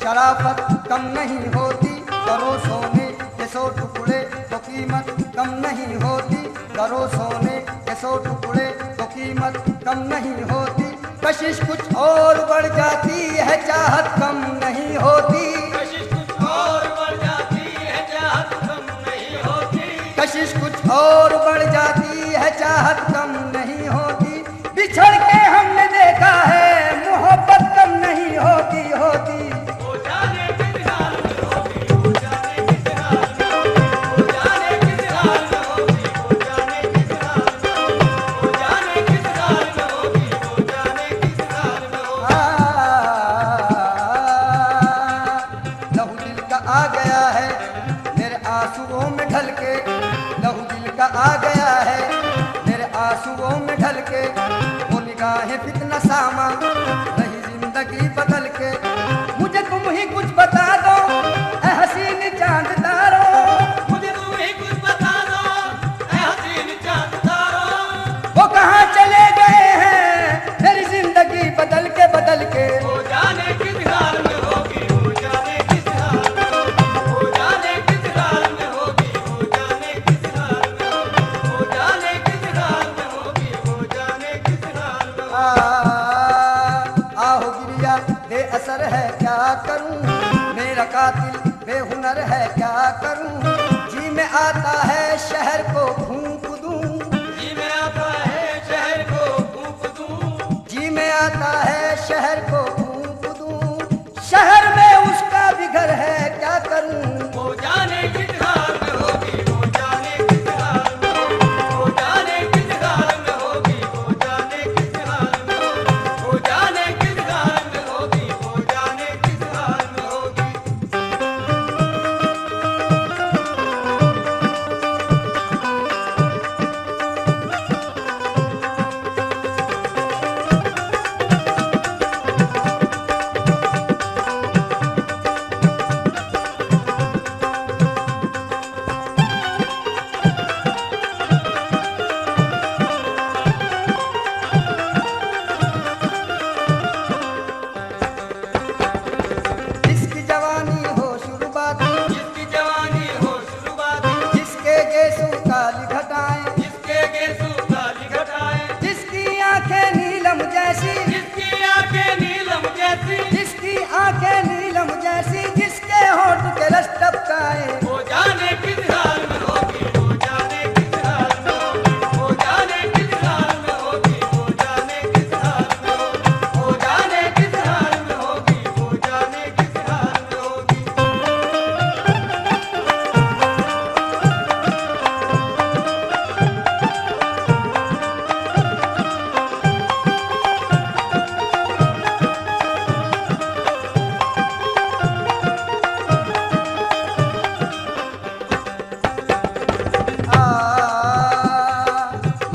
शराफत कम नहीं होती, करो सोने के 100 टुकड़े तो कीमत कम नहीं होती, करो सोने के 100 टुकड़े तो कीमत कम नहीं होती। कशिश कुछ और बढ़ जाती है, चाहत कम नहीं होती, कशिश कुछ और बढ़ जाती है, चाहत कम नहीं होती, कशिश कुछ और बढ़ जाती है, चाहत कम नहीं होती। बिछड़ के हमने देखा है, मोहब्बत कम नहीं होती होती। वो जाने किस हाल में होगी, वो जाने किस हाल में होगी, वो जाने किस हाल में होगी, वो जाने किस हाल में होगी, वो जाने किस हाल में होगी, वो जाने किस हाल में होगी। लहू दिल का आ गया है मेरे आंसुओं में ढल के, लहू दिल का आ गया है मेरे आंसुओं में ढल के। वो निगाहें फितना सामा रही जिंदगी बदल के। मुझे तुम ही कुछ बता दो ऐ हसीन चांद तारो, मुझे तुम ही कुछ बता दो ऐ हसीन चांद तारो, वो कहाँ चले गए हैं मेरी जिंदगी बदल के बदल के। वो जाने किस हाल में होगी, वो जाने किस हाल में होगी, वो जाने किस हाल में होगी, वो जाने किस हाल में होगी, वो जाने किस हाल में होगी, वो जाने किस हाल में होगी। आहो गिरिया बेअसर है क्या करूं, मेरा कातिल बेहुनर है क्या करूं। जी में आता है शहर को फूंक दूं, जी में आता है शहर को फूंक दूं, जी में आता है शहर को फूंक दूं। शहर में उसका भी घर है क्या करूं। वो जाने किस हाल में होगी, वो जाने किस हाल में होगी, वो जाने किस हाल में होगी, वो जाने किस हाल में होगी, वो जाने किस हाल में होगी, वो जाने किस हाल में होगी। जिसकी जवानी हो शुरुआती, जिसकी जवानी हो शुरुआती, जिसके गेसु काली घटाएं, जिसके गेसु काली घटाएं, जिसकी आंखें नीलम जैसी, जिसकी आंखें नीलम जैसी, जिसकी आंखें नीलम जैसी, जिसके होंठ के रस टपकाए। वो जाने किस हाल में होगी, वो जाने किस हाल में होगी, वो जाने किस हाल में होगी, वो जाने किस हाल में होगी, वो जाने किस हाल में होगी, वो जाने किस हाल में होगी। आ,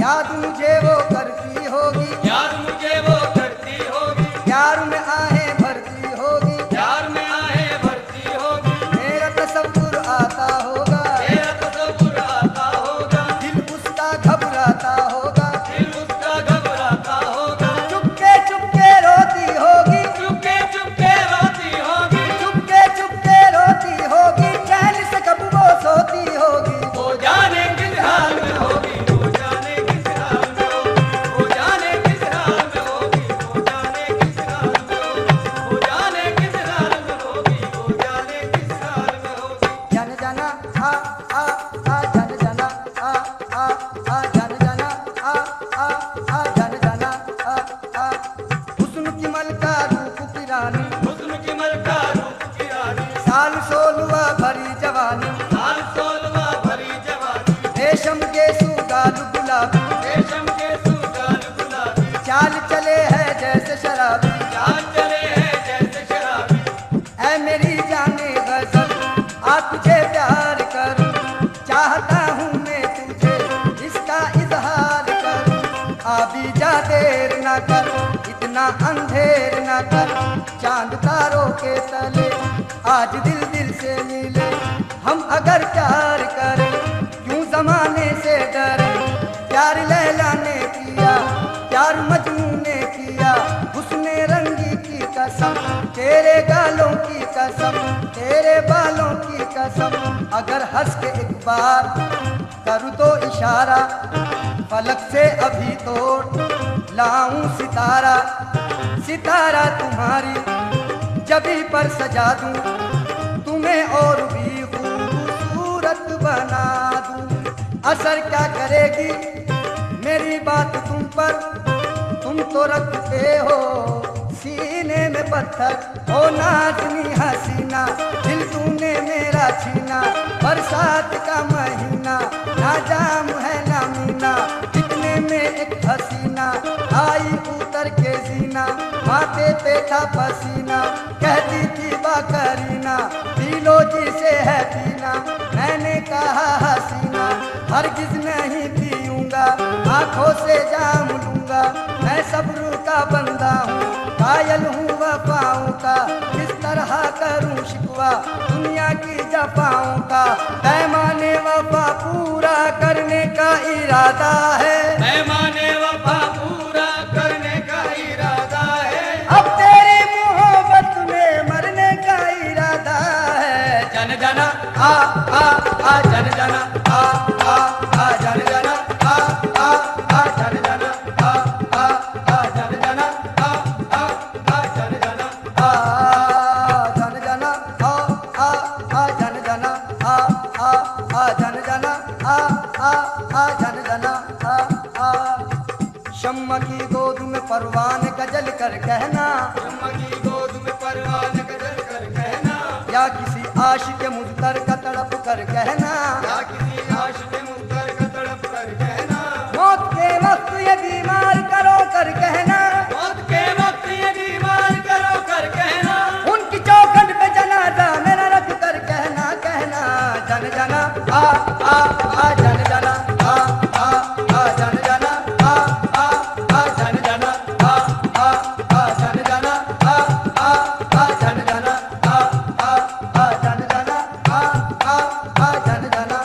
याद मुझे वो करती होगी, यार मुझे वो करती होगी, प्यार में आहें भरती होगी। प्यार में आहें भरती होगी, मेरा तसव्वुर आता होगा, मेरा तसव्वुर आता होगा, दिल उसका घबराता होगा। दिल उसका घबराता होगा, चुपके चुपके रोती होगी, चुपके चुपके रोती होगी, चुपके चुपके रोती होगी। चैन से कब वो सोती होगी। वो जाने किस हाल में होगी, वो जाने किस हाल में होगी, वो जाने किस हाल में होगी, वो जाने किस हाल में होगी, वो जाने किस हाल में होगी, वो जाने किस हाल में होगी। जन जना आ जन जना आ जन जना आ जन जना आ। हुस्न की मलका रूप की रानी, हुस्न की मलका रूप की रानी, साल 16वां भरी जवानी। साल 16वां भरी जवानी, रेशम के सुगाल गुलाबी, रेशम के सुगाल गुलाबी, चाल चले है जैसे शराबी। चाल चले हैं जैसे शराबी। ऐ मेरी जाने गजल आ तुझे प्यार करूं, चाहता हूँ मैं तुझे इसका इजहार करूं। आ भी जा देर न कर, इतना अंधेर न कर। चांद तारों के तले आज दिल दिल से मिले। हम अगर प्यार करें क्यों जमाने से डरे। प्यार लैला ने किया, प्यार मजनू ने किया। हुस्ने रंगी की कसम, तेरे गालों की कसम। कसम, तेरे बालों की कसम, अगर हंस के एक बार करूँ तो इशारा, फलक से अभी तोड़ लाऊं सितारा, सितारा तुम्हारी जबी पर सजा दूं, तुम्हें और भी खूबसूरत बना दूं। असर क्या करेगी मेरी बात तुम पर, तुम तो रखते हो सीने में पत्थर। ओ नाज़नी हसीना दिल तूने मेरा छीना, बरसात का महीना ना जाम है ना मीना, इतने में एक हसीना आई उतर के जीना, माथे पे था पसीना, कहती थी बाकरीना पीलो जी से है पीना। मैंने कहा हसीना हरगिज नहीं पीऊंगा, आंखों से जाम लूंगा, मैं सब्र का बंदा हूँ, कायल हूँ वफाओं का, किस तरह करूँ शिकवा दुनिया की जफाओं का। पैमाने वफा पूरा करने का इरादा है, पैमाने वफा पूरा करने का इरादा है, अब तेरी मोहब्बत में मरने का इरादा है। जन जना आ जन जना आ जन जना आ जन जना जन जना जन जना जन जना जन जना जन जना जन जना शम्मा की गोद में परवान गजल कर कहना, शम्मा की गोद में परवान गजल कर कहना, या किसी आशिक मुज़्तर का तड़प कर कहना, या किसी आशिक मुनकर का तड़प कर कहना, मौत के वक्त ये बीमार करो कर कहना, मौत के वक्त ये बीमार करो कर कहना, उनकी चौखट पे जनाजा मेरा रख कर कहना, कहना जन जना आ जन जना जन जना जन जना जन जना जन जना जन जना जन जना।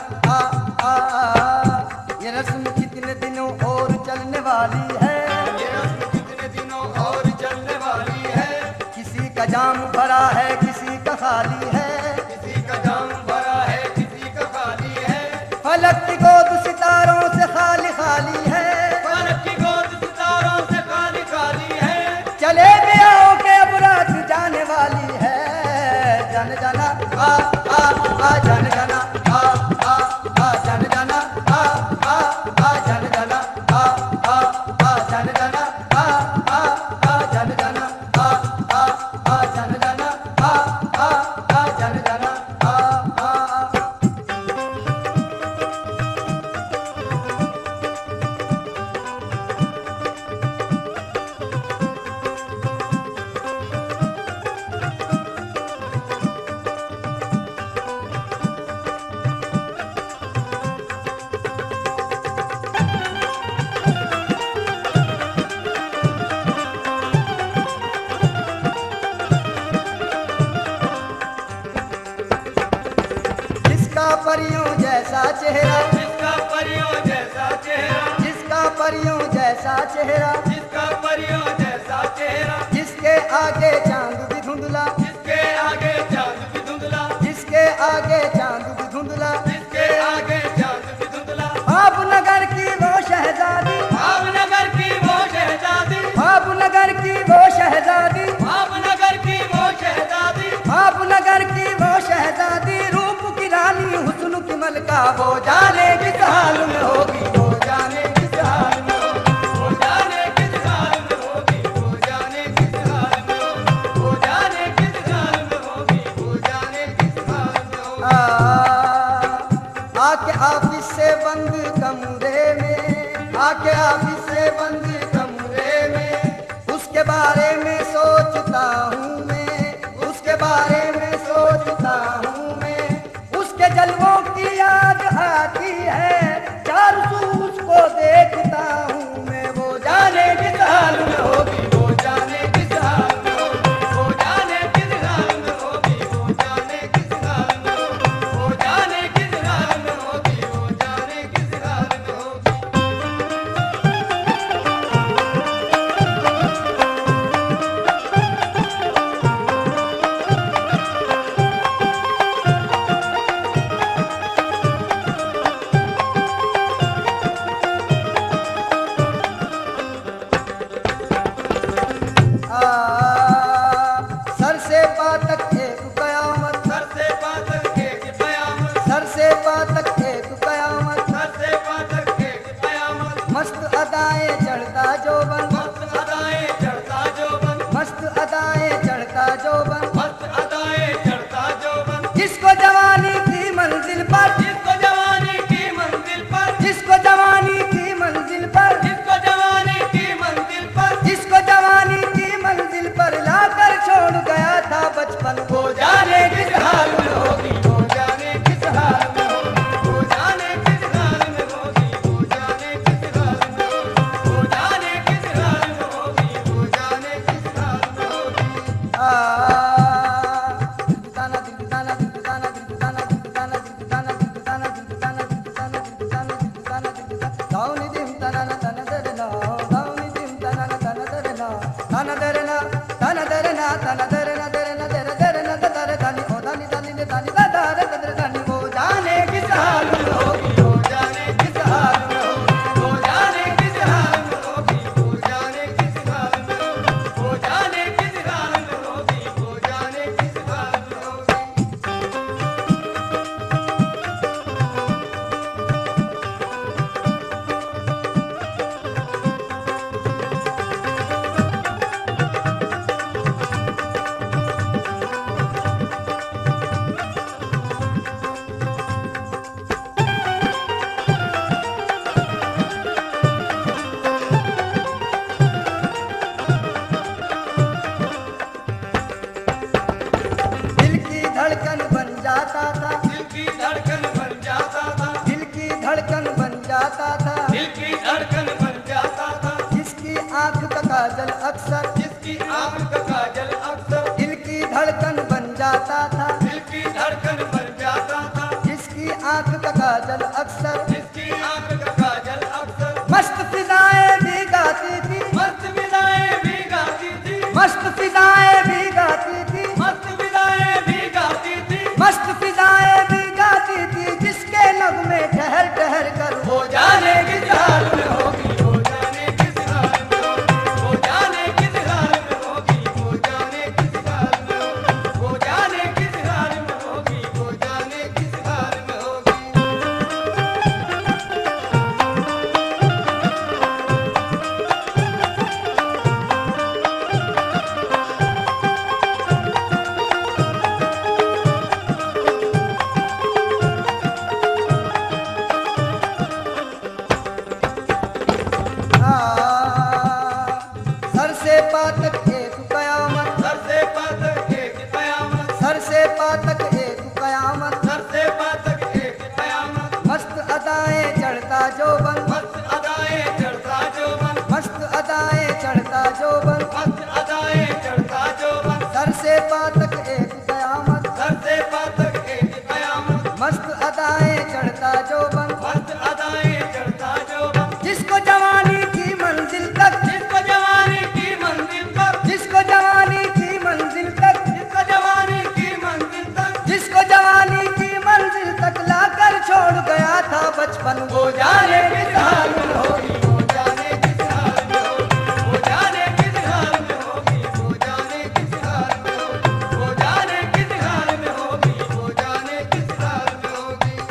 ये रस्म कितने दिनों और चलने वाली है, ये रस्म कितने दिनों और चलने वाली है, किसी का जाम भरा है किसी का खाली है, किसी का जाम भरा है किसी का खाली है, फलक की गोद सितारों से खाली खाली है, फलक की गोद सितारों से खाली खाली है, चले भी आओ के अब रात जाने वाली है। जन जना जन जना जन जना जन जना जन जना जन जना जन जना जन जना। जिसका परियों जैसा चेहरा, जिसका परियों जैसा चेहरा, जिसका परियों जैसा चेहरा, जिसका परियों जैसा चेहरा, जिसके आगे चांद भी धुंधला, जिसके आगे चांद भी धुंधला, जिसके आगे चांद भी धुंधला, जिसके आगे चांद भी धुंधला, भावनगर की वो शहजादी, भावनगर की वो शहजादी, भावनगर की वो शहजादी, भावनगर की वो शहजादी, भावनगर की वो शहजादी, रूप की रानी हुस्न की मलका, वो जाने किस हाल में होगी, वो जाने किस हाल में होगी, वो जाने किस हाल में होगी, वो जाने किस हाल में होगी, वो जाने किस हाल में होगी, वो जाने किस हाल में होगी। आके ऑफिस से बंद कमरे में, आके ऑफिस से बंद कमरे में, उसके बारे में सोचता हूँ मैं, उसके बारे में सोचता हूँ मैं, उसके जलवों की याद आती बचपन वो जाने किस हाल में होगी, वो जाने किस हाल में होगी, वो जाने किस हाल में होगी, वो जाने किस हाल में होगी, वो जाने किस हाल में होगी, वो जाने किस हाल में होगी। वो जाने किस हाल में होगी, वो जाने किस हाल में होगी, वो जाने किस हाल में होगी, वो जाने किस हाल में होगी, वो जाने किस हाल में होगी, वो जाने किस हाल में होगी। दिल की धड़कन बन जाता था, दिल की धड़कन बन जाता था, दिल की धड़कन बन जाता था, दिल की धड़कन बन जाता था, जिसकी आंख का काजल अक्सर, जिसकी आंख का काजल अक्सर, दिल की धड़कन बन जाता था, दिल की धड़कन बन जाता था, जिसकी आंख का काजल अक्सर, जिसकी आंख का काजल अक्सर, मस्त फिजाएं भी गाती थी, मस्त विदाएं भी गाती थी, मस्त फिजाएं भी गाती थी, मस्त विदाएं भी गाती थी। मस्त फिजाएं भी गाती थी, जिसके नगमे ठहर ठहर कर वो जाने किस हाल में होगी, वो जाने किस हाल में होगी, वो जाने किस हाल में होगी, वो जाने किस हाल में होगी, वो जाने किस हाल में होगी, वो जाने किस हाल में होगी। सर से पातक एक कयामत, सर से पातक एक कयामत, सर से पातक एक कयामत, सर से पातक एक कयामत, मस्त अदाएं चढ़ता जोबन, मस्त अदाएं चढ़ता जोबन, मस्त अदाएं चढ़ता जोबन, मस्त अदाएं चढ़ता जोबन, सर से पातक एक कयामत, सर से पातक एक कयामत, मस्त अदाएं चढ़ता जोबन, मस्त अदाएं चढ़ता जोबन, जिसको जवानी की मंजिल तक, जिसको जवानी की मंजिल तक, जिसको जवानी की मंजिल तक, जिसको जवानी की मंजिल तक, जिसको जवानी की मंजिल तक लाकर छोड़ गया था बचपन, वो जाने किस हाल में होगी, वो जाने किस हाल में होगी, वो जाने किस हाल में होगी, वो जाने किस हाल में होगी, वो जाने किस हाल में होगी, वो जाने किस हाल में होगी।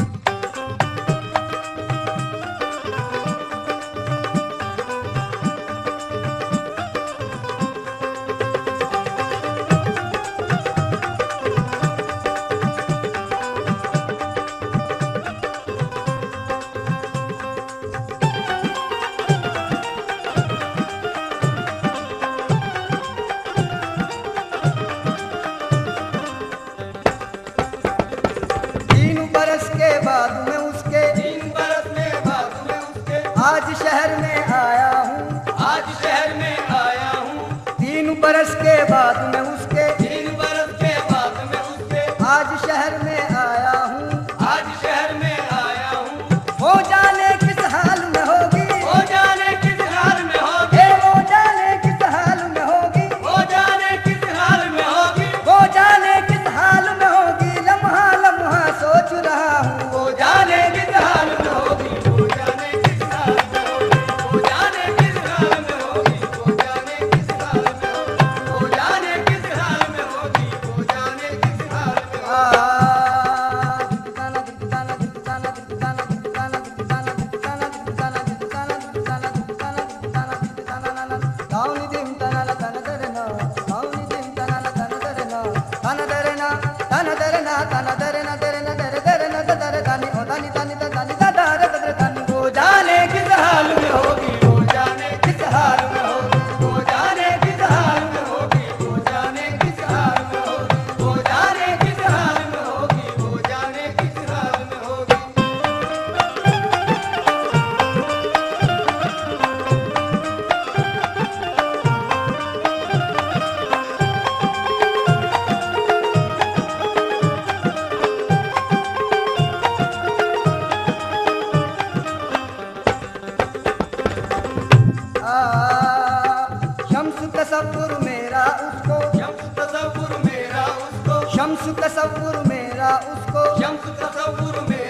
तीन बरस के बाद में उसके 3 बरस में बाद में उसके आज शहर में आया हूँ, आज शहर में आया हूँ। 3 बरस के बाद में उसके 3 बरस के बाद में उसके आज शहर में आया हूँ, आज शहर में आया हूँ। वो जाने किस हाल में होगी, वो जाने किस हाल में होगी, हे वो जाने किस हाल में होगी, वो जाने किस हाल में होगी, वो जाने किस हाल में होगी, लम्हा लम्हा सोच रहा हूँ, वो जाने शम्स तसव्वुर मेरा उसको शम्स तसव्वुर में